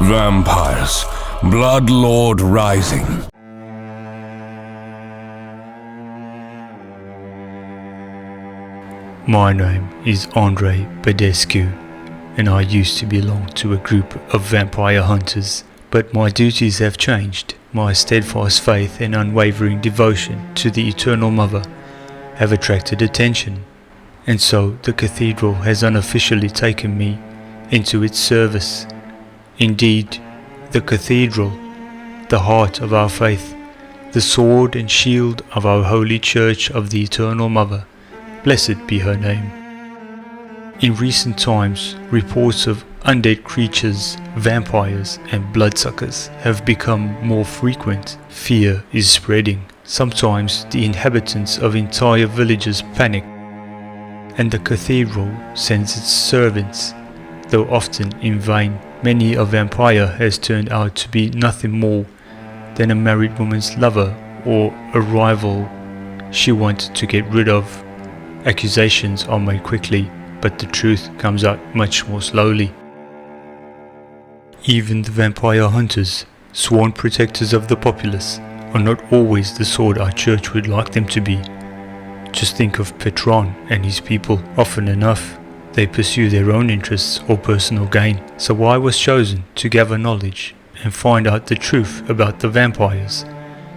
Vampires. Bloodlord Rising. My name is Andre Badescu, and I used to belong to a group of vampire hunters, but my duties have changed. My steadfast faith and unwavering devotion to the Eternal Mother have attracted attention, and so the cathedral has unofficially taken me into its service. Indeed, the cathedral, the heart of our faith, the sword and shield of our holy Church of the Eternal Mother, blessed be her name. In recent times, reports of undead creatures, vampires and bloodsuckers have become more frequent. Fear is spreading. Sometimes the inhabitants of entire villages panic, and the cathedral sends its servants, though often in vain. Many a vampire has turned out to be nothing more than a married woman's lover or a rival she wanted to get rid of. Accusations are made quickly, but the truth comes out much more slowly. Even the vampire hunters, sworn protectors of the populace, are not always the sort our church would like them to be. Just think of Petron and his people. Often enough, they pursue their own interests or personal gain. So I was chosen to gather knowledge and find out the truth about the vampires,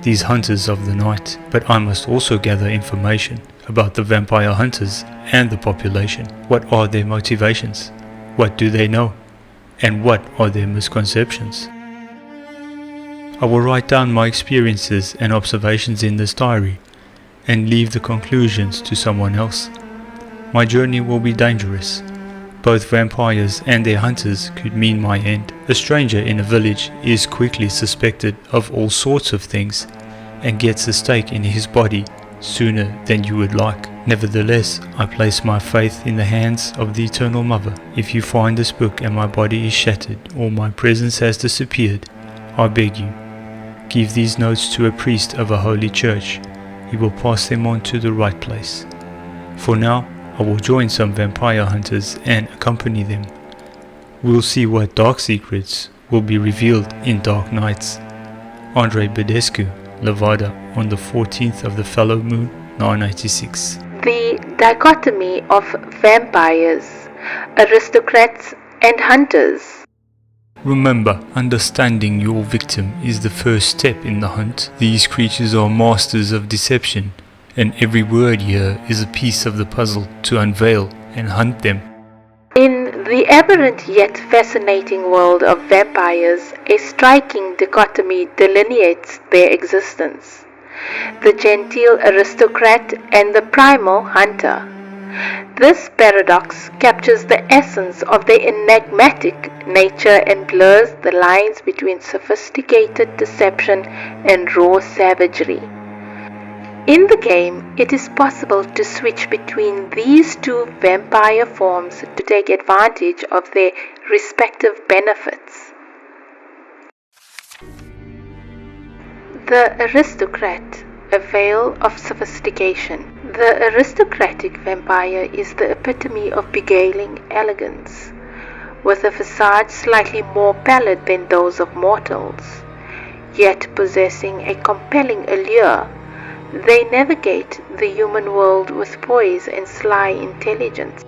these hunters of the night. But I must also gather information about the vampire hunters and the population. What are their motivations? What do they know? And what are their misconceptions? I will write down my experiences and observations in this diary and leave the conclusions to someone else. My journey will be dangerous. Both vampires and their hunters could mean my end. A stranger in a village is quickly suspected of all sorts of things and gets a stake in his body sooner than you would like. Nevertheless, I place my faith in the hands of the Eternal Mother. If you find this book and my body is shattered or my presence has disappeared, I beg you, give these notes to a priest of a holy church. He will pass them on to the right place. For now, I will join some vampire hunters and accompany them. We'll see what dark secrets will be revealed in dark nights. Andre Badescu, Levada, on the 14th of the Fallow Moon, 986. The dichotomy of vampires, aristocrats and hunters. Remember, understanding your victim is the first step in the hunt. These creatures are masters of deception, and every word here is a piece of the puzzle to unveil and hunt them. In the aberrant yet fascinating world of vampires, a striking dichotomy delineates their existence: the genteel aristocrat and the primal hunter. This paradox captures the essence of their enigmatic nature and blurs the lines between sophisticated deception and raw savagery. In the game, it is possible to switch between these two vampire forms to take advantage of their respective benefits. The aristocrat, a veil of sophistication. The aristocratic vampire is the epitome of beguiling elegance, with a facade slightly more pallid than those of mortals, yet possessing a compelling allure. They navigate the human world with poise and sly intelligence.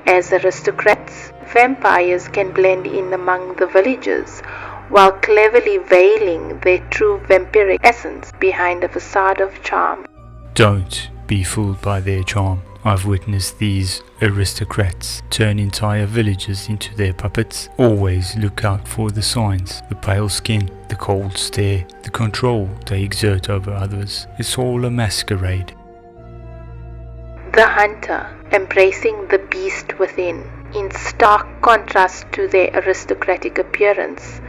As aristocrats, vampires can blend in among the villagers, while cleverly veiling their true vampiric essence behind a facade of charm. Don't be fooled by their charm. I've witnessed these aristocrats turn entire villages into their puppets. Always look out for the signs: the pale skin, the cold stare, the control they exert over others. It's all a masquerade. The hunter, embracing the beast within. In stark contrast to their aristocratic appearance,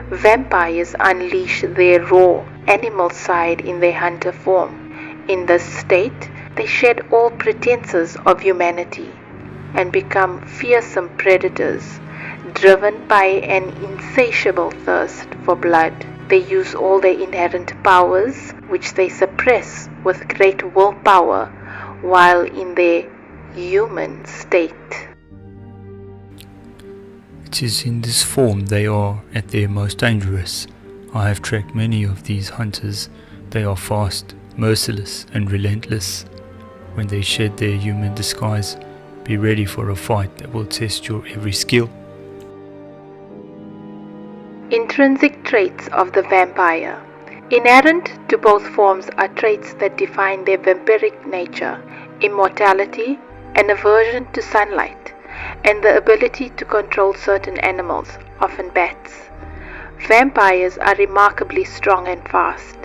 vampires unleash their raw, animal side in their hunter form. In this state, they shed all pretenses of humanity and become fearsome predators, driven by an insatiable thirst for blood. They use all their inherent powers, which they suppress with great willpower, while in their human state. It is in this form they are at their most dangerous. I have tracked many of these hunters. They are fast, merciless and relentless. When they shed their human disguise, be ready for a fight that will test your every skill. Intrinsic traits of the vampire. Inherent to both forms are traits that define their vampiric nature: immortality, an aversion to sunlight, and the ability to control certain animals, often bats. Vampires are remarkably strong and fast,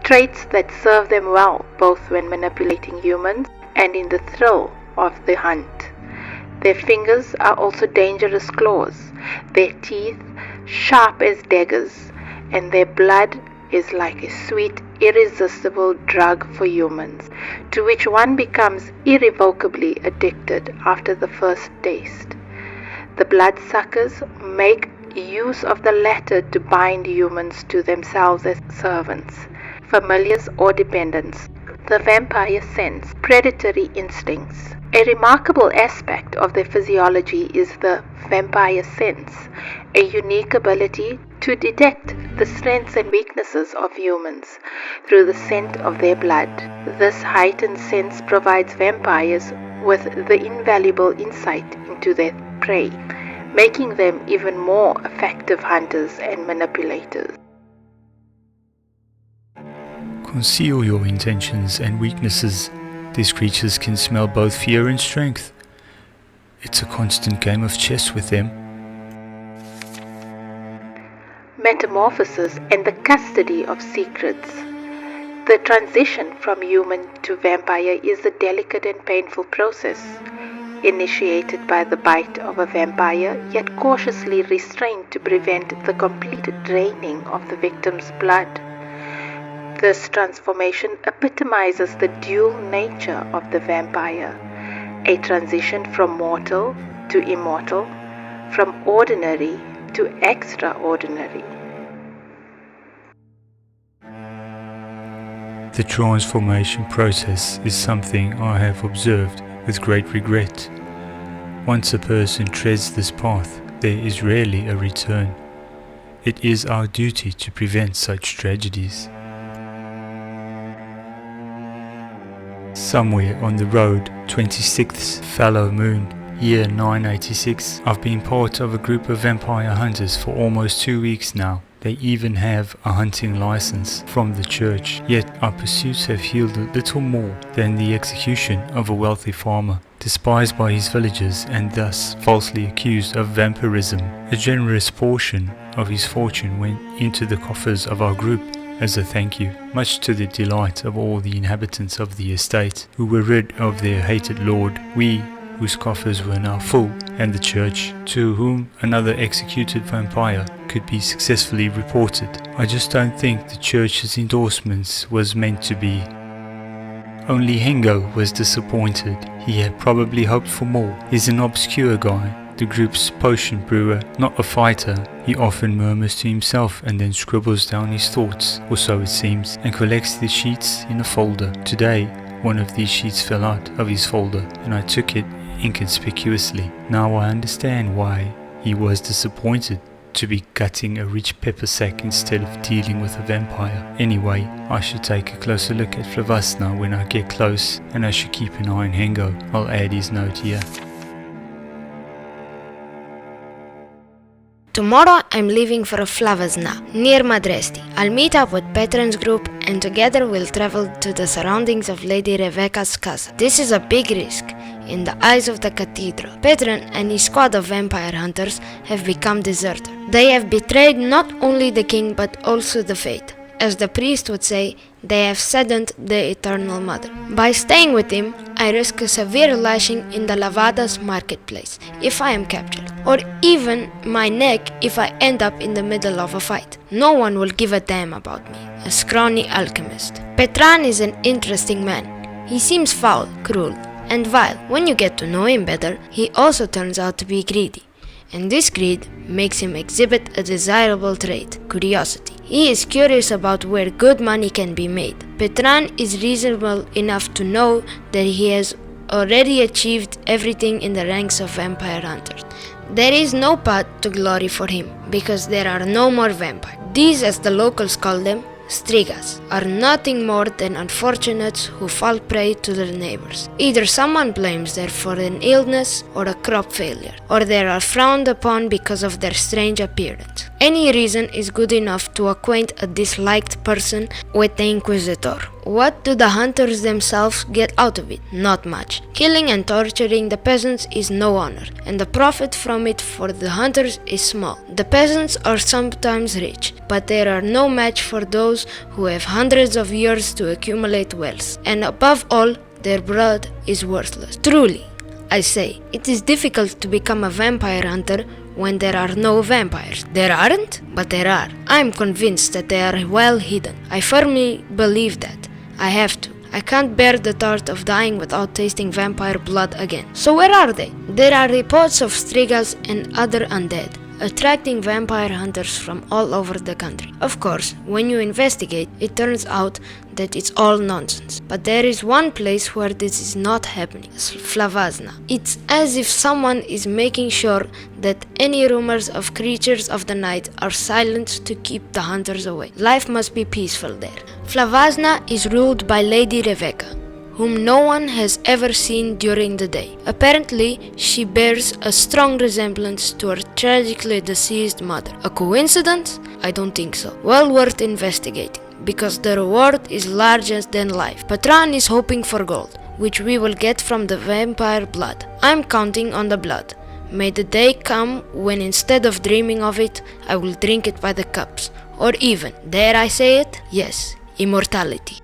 traits that serve them well both when manipulating humans and in the thrill of the hunt. Their fingers are also dangerous claws, their teeth sharp as daggers, and their blood is like a sweet, irresistible drug for humans, to which one becomes irrevocably addicted after the first taste. The bloodsuckers make use of the latter to bind humans to themselves as servants, familiars or dependents. The vampire sense predatory instincts. A remarkable aspect of their physiology is the vampire sense, a unique ability to detect the strengths and weaknesses of humans through the scent of their blood. This heightened sense provides vampires with the invaluable insight into their prey, making them even more effective hunters and manipulators. Conceal your intentions and weaknesses. These creatures can smell both fear and strength. It's a constant game of chess with them. Metamorphosis and the custody of secrets. The transition from human to vampire is a delicate and painful process, initiated by the bite of a vampire, yet cautiously restrained to prevent the complete draining of the victim's blood. This transformation epitomizes the dual nature of the vampire, a transition from mortal to immortal, from ordinary to extraordinary. The transformation process is something I have observed with great regret. Once a person treads this path, there is rarely a return. It is our duty to prevent such tragedies. Somewhere on the road, 26th fallow moon, year 986, I've been part of a group of vampire hunters for almost 2 weeks now. They even have a hunting license from the church, yet our pursuits have yielded little more than the execution of a wealthy farmer, despised by his villagers and thus falsely accused of vampirism. A generous portion of his fortune went into the coffers of our group as a thank you, much to the delight of all the inhabitants of the estate, who were rid of their hated lord, we, whose coffers were now full, and the church, to whom another executed vampire could be successfully reported. I just don't think the church's endorsements was meant to be. Only Hengo was disappointed. He had probably hoped for more. He's an obscure guy, the group's potion brewer, not a fighter. He often murmurs to himself and then scribbles down his thoughts, or so it seems, and collects the sheets in a folder. Today, one of these sheets fell out of his folder, and I took it inconspicuously. Now I understand why he was disappointed to be gutting a rich pepper sack instead of dealing with a vampire. Anyway, I should take a closer look at Flavasna when I get close, and I should keep an eye on Hengo. I'll add his note here. Tomorrow I'm leaving for Flavasna, near Madresti. I'll meet up with Petron's group and together we'll travel to the surroundings of Lady Rebecca's casa. This is a big risk in the eyes of the cathedral. Petron and his squad of vampire hunters have become deserters. They have betrayed not only the king but also the faith. As the priest would say, they have saddened the Eternal Mother. By staying with him, I risk a severe lashing in the Lavadas marketplace if I am captured, or even my neck if I end up in the middle of a fight. No one will give a damn about me, a scrawny alchemist. Petran is an interesting man. He seems foul, cruel, and vile. When you get to know him better, he also turns out to be greedy. And this greed makes him exhibit a desirable trait, curiosity. He is curious about where good money can be made. Petran is reasonable enough to know that he has already achieved everything in the ranks of vampire hunters. There is no path to glory for him, because there are no more vampires. These, as the locals call them, strigas, are nothing more than unfortunates who fall prey to their neighbors. Either someone blames them for an illness or a crop failure, or they are frowned upon because of their strange appearance. Any reason is good enough to acquaint a disliked person with the Inquisitor. What do the hunters themselves get out of it? Not much. Killing and torturing the peasants is no honor, and the profit from it for the hunters is small. The peasants are sometimes rich, but they are no match for those who have hundreds of years to accumulate wealth, and above all, their blood is worthless. Truly, I say, it is difficult to become a vampire hunter when there are no vampires. There aren't, but there are. I am convinced that they are well hidden. I firmly believe that. I have to. I can't bear the thought of dying without tasting vampire blood again. So where are they? There are reports of strigas and other undead, attracting vampire hunters from all over the country. Of course, when you investigate, it turns out that it's all nonsense. But there is one place where this is not happening, Flavazna. It's as if someone is making sure that any rumors of creatures of the night are silenced to keep the hunters away. Life must be peaceful there. Flavazna is ruled by Lady Rebecca, whom no one has ever seen during the day. Apparently, she bears a strong resemblance to her tragically deceased mother. A coincidence? I don't think so. Well worth investigating, because the reward is larger than life. Patron is hoping for gold, which we will get from the vampire blood. I'm counting on the blood. May the day come when instead of dreaming of it, I will drink it by the cups. Or even, dare I say it? Yes, immortality.